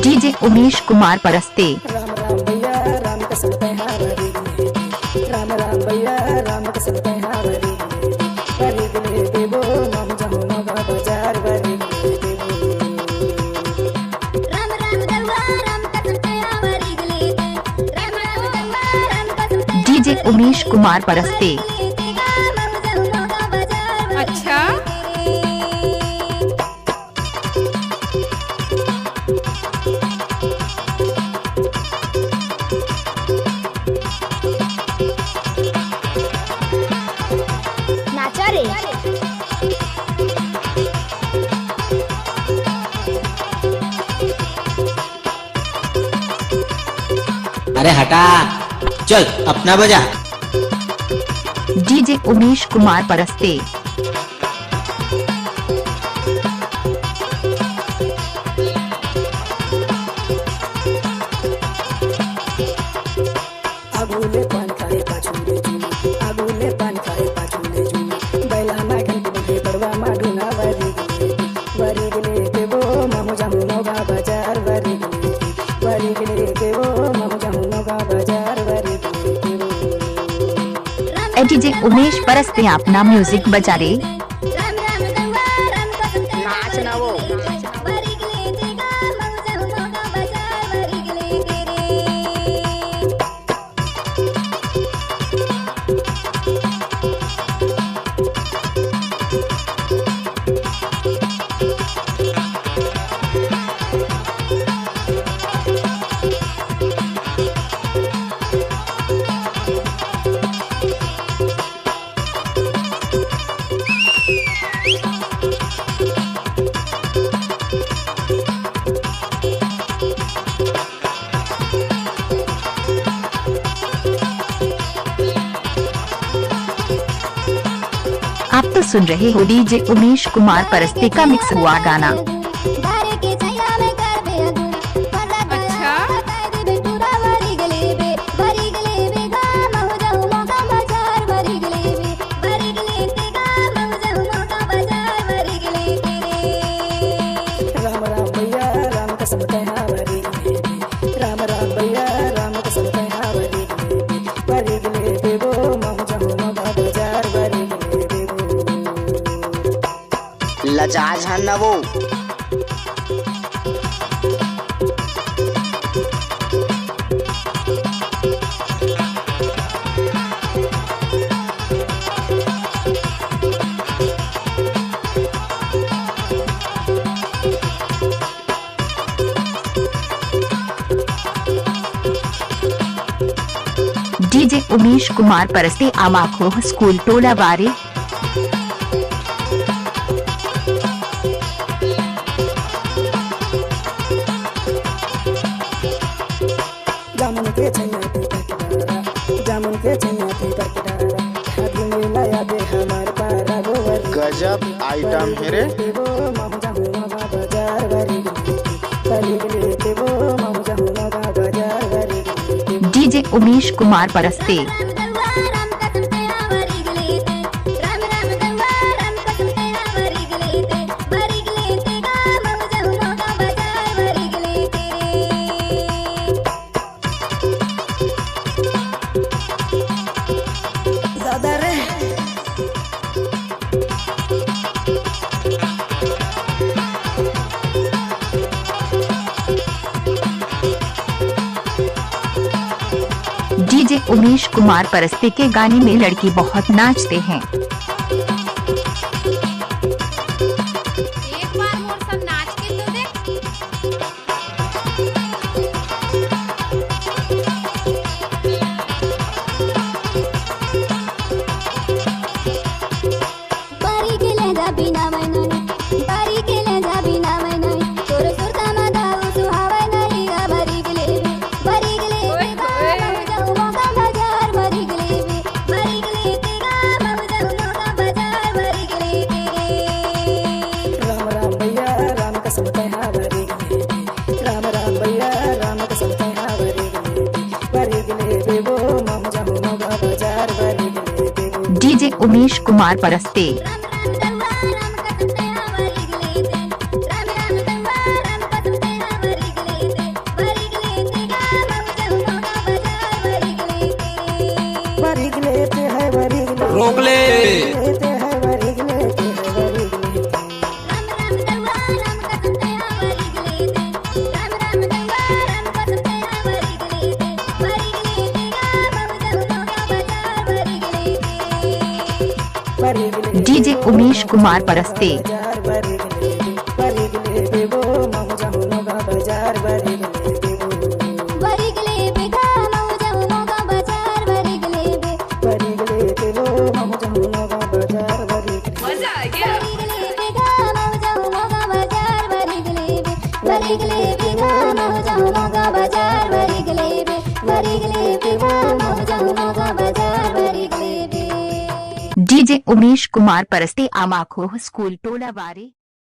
DJ Umesh Kumar Paraste. Ram Ram भैया राम कसम हरी राम राम भैया राम कसम हरी गले देवो मम जाऊं मगा बाजार वरी देवो राम राम दवा राम कसम हरी गले राम राम दवा राम कसम। डीजे उमेश कुमार परस्ते। अच्छा नाचा रे अरे हटा, चल अपना बजा। डीजे उमेश कुमार परस्ते। आगुले पान खाए पाछुले जुनी आगुले पान खाए पाछुले जुनी बैला ना घंटे बजे बड़वा माडूना वरी गले देवो मम जाऊं मगा बाजार वरी गले देवो मम जाऊं मगा बाजार वरी गले देवो। डीजे उमेश परस्ते अपना म्यूजिक बजा रे। राम राम दवा राम कसम नाच ना वो वरी गले तेगा मम जाऊं मगा बाजार वरी गले तेरे। आप तो सुन रहे हो डीजे उमेश कुमार परस्ते का मिक्स हुआ गाना। राम राम भैया राम कसम हरी राम राम भैया राम कसम हरी गले देवो मम जाऊं मगा बाजार वरी गले देवो। लजाज है न वो। डीजे उमेश कुमार परस्ते आमाखो स्कूल टोला बारे। जामुन के छैया पीता किनारा जामुन के छैया पीता किनारा हाथ में लाया दे हमारे पारा गोवरी गजब आइटम है रे। देवो मम जाऊं मगा बाजार वरी गले देवो मम जाऊं मगा बाजार वरी गले। डीजे उमेश कुमार परस्ते। दादा रे डीजे उमेश कुमार परस्ते के गाने में लड़की बहुत नाचते हैं। एक बार मोर सब नाच के तो देख। बारी केले जा बिना मैनोनी बारी केले जा बिना मैनोनी तोर सुरता मा दाऊ सुहावा नाही गा बारी केले मम जाऊं मगा बाजार बारी केले तेगा मम जाऊं मगा बाजार बारी केले तेरे। राम राम भैया राम कसम हरी उमेश कुमार परस्ते। रोक ले। डीजे उमेश कुमार परस्ते। मजा आ गया। डीजे उमेश कुमार परस्ते आमाखोह स्कूल टोला वारे।